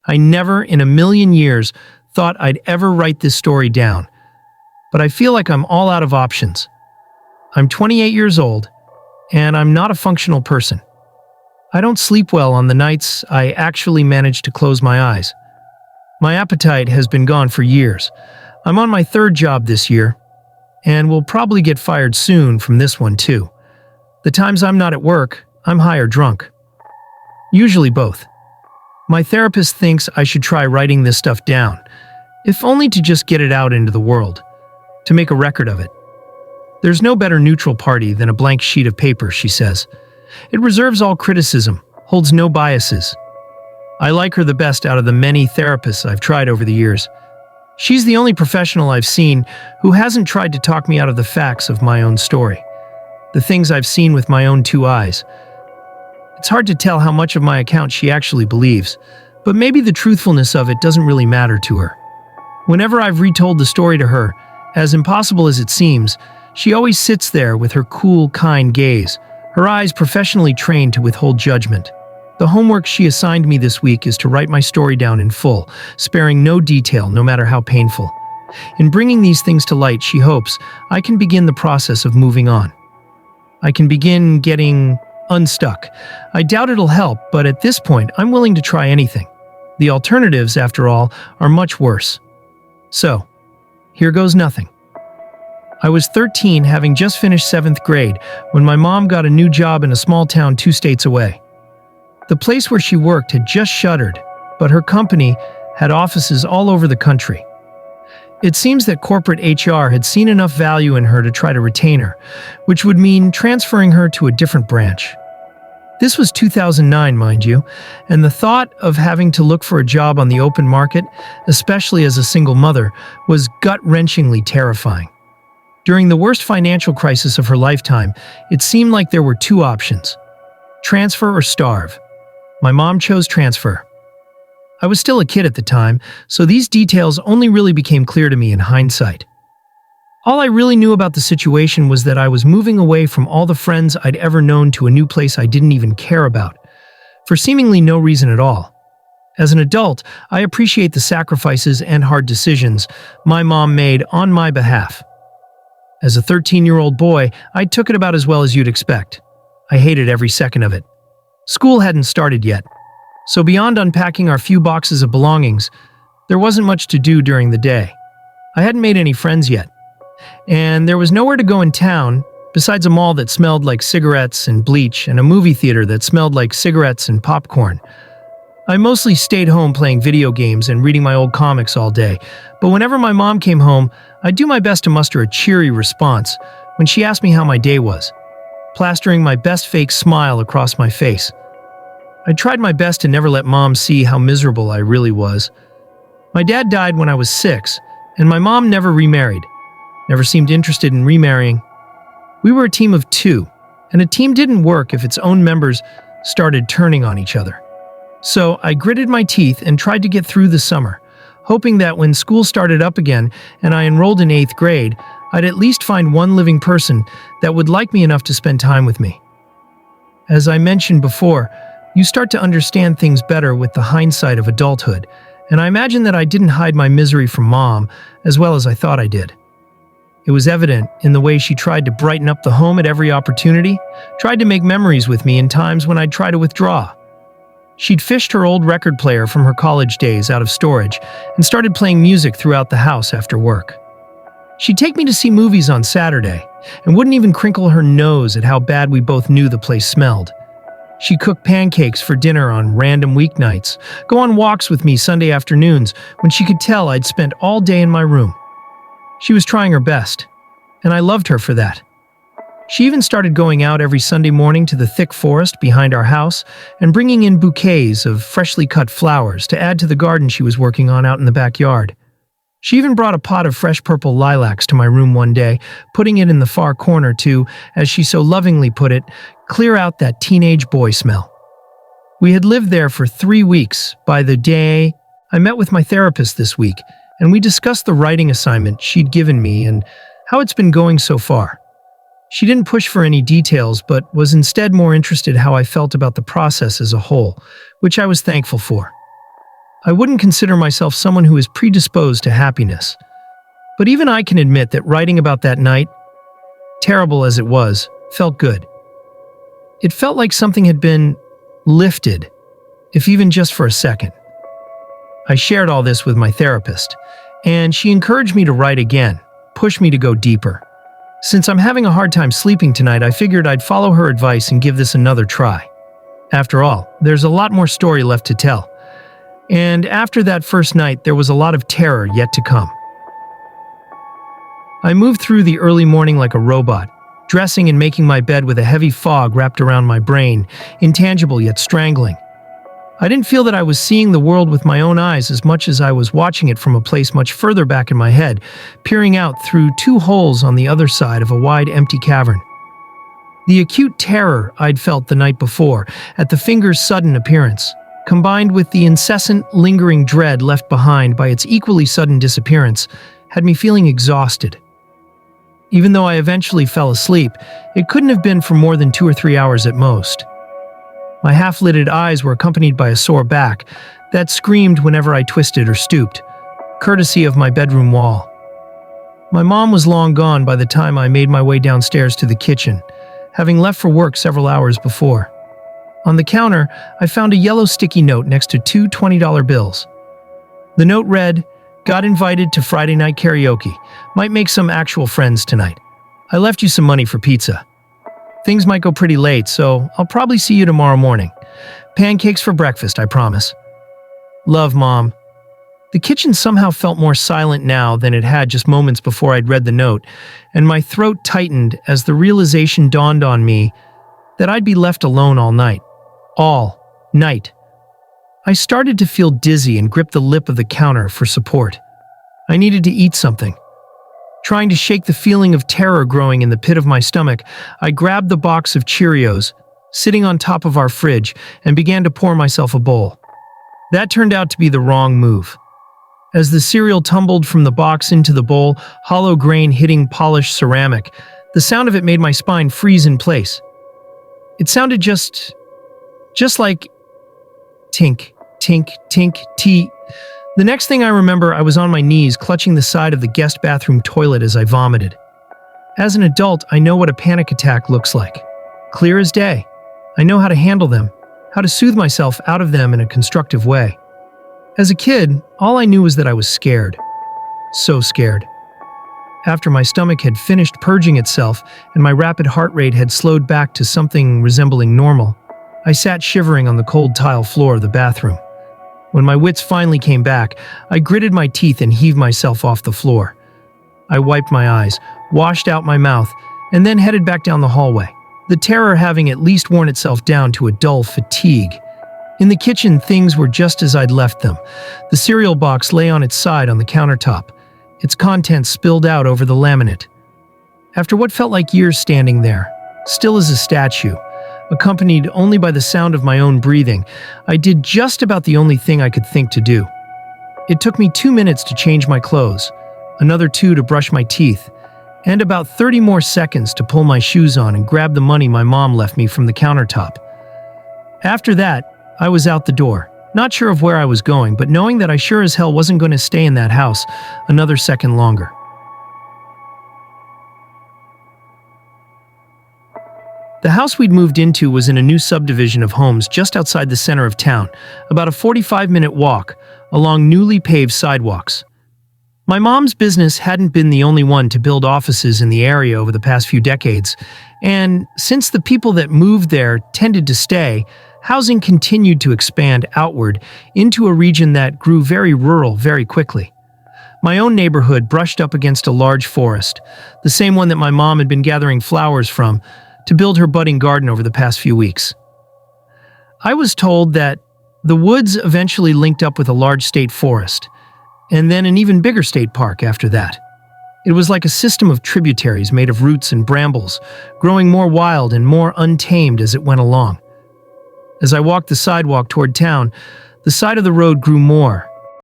I never in a million years thought I'd ever write this story down, but I feel like I'm all out of options. I'm 28 years old, and I'm not a functional person. I don't sleep well on the nights I actually manage to close my eyes. My appetite has been gone for years. I'm on my third job this year, and will probably get fired soon from this one too. The times I'm not at work, I'm high or drunk. Usually both. My therapist thinks I should try writing this stuff down, if only to just get it out into the world, to make a record of it. There's no better neutral party than a blank sheet of paper, she says. It reserves all criticism, holds no biases. I like her the best out of the many therapists I've tried over the years. She's the only professional I've seen who hasn't tried to talk me out of the facts of my own story, the things I've seen with my own two eyes. It's hard to tell how much of my account she actually believes, but maybe the truthfulness of it doesn't really matter to her. Whenever I've retold the story to her, as impossible as it seems, she always sits there with her cool, kind gaze, her eyes professionally trained to withhold judgment. The homework she assigned me this week is to write my story down in full, sparing no detail, no matter how painful. In bringing these things to light, she hopes I can begin the process of moving on. I can begin getting unstuck. I doubt it'll help, but at this point, I'm willing to try anything. The alternatives, after all, are much worse. So, here goes nothing. I was 13, having just finished 7th grade, when my mom got a new job in a small town 2 states away. The place where she worked had just shuttered, but her company had offices all over the country. It seems that corporate HR had seen enough value in her to try to retain her, which would mean transferring her to a different branch. This was 2009, mind you, and the thought of having to look for a job on the open market, especially as a single mother, was gut-wrenchingly terrifying. During the worst financial crisis of her lifetime, it seemed like there were 2 options: transfer or starve. My mom chose transfer. I was still a kid at the time, so these details only really became clear to me in hindsight. All I really knew about the situation was that I was moving away from all the friends I'd ever known to a new place I didn't even care about, for seemingly no reason at all. As an adult, I appreciate the sacrifices and hard decisions my mom made on my behalf. As a 13-year-old boy, I took it about as well as you'd expect. I hated every second of it. School hadn't started yet, so beyond unpacking our few boxes of belongings, there wasn't much to do during the day. I hadn't made any friends yet, and there was nowhere to go in town besides a mall that smelled like cigarettes and bleach and a movie theater that smelled like cigarettes and popcorn. I mostly stayed home playing video games and reading my old comics all day, but whenever my mom came home, I'd do my best to muster a cheery response when she asked me how my day was, plastering my best fake smile across my face. I tried my best to never let Mom see how miserable I really was. My dad died when I was 6, and my mom never remarried, never seemed interested in remarrying. We were a team of 2, and a team didn't work if its own members started turning on each other. So I gritted my teeth and tried to get through the summer, hoping that when school started up again and I enrolled in 8th grade, I'd at least find one living person that would like me enough to spend time with me. As I mentioned before, you start to understand things better with the hindsight of adulthood, and I imagine that I didn't hide my misery from Mom as well as I thought I did. It was evident in the way she tried to brighten up the home at every opportunity, tried to make memories with me in times when I'd try to withdraw. She'd fished her old record player from her college days out of storage and started playing music throughout the house after work. She'd take me to see movies on Saturday and wouldn't even crinkle her nose at how bad we both knew the place smelled. She cooked pancakes for dinner on random weeknights, go on walks with me Sunday afternoons when she could tell I'd spent all day in my room. She was trying her best, and I loved her for that. She even started going out every Sunday morning to the thick forest behind our house and bringing in bouquets of freshly cut flowers to add to the garden she was working on out in the backyard. She even brought a pot of fresh purple lilacs to my room one day, putting it in the far corner to, as she so lovingly put it, clear out that teenage boy smell. We had lived there for 3 weeks by the day I met with my therapist this week, and we discussed the writing assignment she'd given me and how it's been going so far. She didn't push for any details, but was instead more interested how I felt about the process as a whole, which I was thankful for. I wouldn't consider myself someone who is predisposed to happiness. But even I can admit that writing about that night, terrible as it was, felt good. It felt like something had been lifted, if even just for a second. I shared all this with my therapist, and she encouraged me to write again, pushed me to go deeper. Since I'm having a hard time sleeping tonight, I figured I'd follow her advice and give this another try. After all, there's a lot more story left to tell. And after that first night, there was a lot of terror yet to come. I moved through the early morning like a robot, dressing and making my bed with a heavy fog wrapped around my brain, intangible yet strangling. I didn't feel that I was seeing the world with my own eyes as much as I was watching it from a place much further back in my head, peering out through two holes on the other side of a wide, empty cavern. The acute terror I'd felt the night before at the finger's sudden appearance, combined with the incessant, lingering dread left behind by its equally sudden disappearance, had me feeling exhausted. Even though I eventually fell asleep, it couldn't have been for more than 2 or 3 hours at most. My half-lidded eyes were accompanied by a sore back that screamed whenever I twisted or stooped, courtesy of my bedroom wall. My mom was long gone by the time I made my way downstairs to the kitchen, having left for work several hours before. On the counter, I found a yellow sticky note next to two $20 bills. The note read, "Got invited to Friday night karaoke. Might make some actual friends tonight. I left you some money for pizza. Things might go pretty late, so I'll probably see you tomorrow morning. Pancakes for breakfast, I promise. Love, Mom." The kitchen somehow felt more silent now than it had just moments before I'd read the note, and my throat tightened as the realization dawned on me that I'd be left alone all night. All night. I started to feel dizzy and gripped the lip of the counter for support. I needed to eat something. Trying to shake the feeling of terror growing in the pit of my stomach, I grabbed the box of Cheerios, sitting on top of our fridge, and began to pour myself a bowl. That turned out to be the wrong move. As the cereal tumbled from the box into the bowl, hollow grain hitting polished ceramic, the sound of it made my spine freeze in place. It sounded just like tink, tink, tink, tee. The next thing I remember, I was on my knees, clutching the side of the guest bathroom toilet as I vomited. As an adult, I know what a panic attack looks like. Clear as day. I know how to handle them, how to soothe myself out of them in a constructive way. As a kid, all I knew was that I was scared. So scared. After my stomach had finished purging itself and my rapid heart rate had slowed back to something resembling normal, I sat shivering on the cold tile floor of the bathroom. When my wits finally came back, I gritted my teeth and heaved myself off the floor. I wiped my eyes, washed out my mouth, and then headed back down the hallway, the terror having at least worn itself down to a dull fatigue. In the kitchen, things were just as I'd left them. The cereal box lay on its side on the countertop, its contents spilled out over the laminate. After what felt like years standing there, still as a statue, accompanied only by the sound of my own breathing, I did just about the only thing I could think to do. It took me 2 minutes to change my clothes, another 2 to brush my teeth, and about 30 more seconds to pull my shoes on and grab the money my mom left me from the countertop. After that, I was out the door, not sure of where I was going, but knowing that I sure as hell wasn't going to stay in that house another second longer. The house we'd moved into was in a new subdivision of homes just outside the center of town, about a 45-minute walk along newly paved sidewalks. My mom's business hadn't been the only one to build offices in the area over the past few decades, and since the people that moved there tended to stay, housing continued to expand outward into a region that grew very rural very quickly. My own neighborhood brushed up against a large forest, the same one that my mom had been gathering flowers from to build her budding garden over the past few weeks. I was told that the woods eventually linked up with a large state forest, and then an even bigger state park after that. It was like a system of tributaries made of roots and brambles, growing more wild and more untamed as it went along. As I walked the sidewalk toward town, the side of the road grew more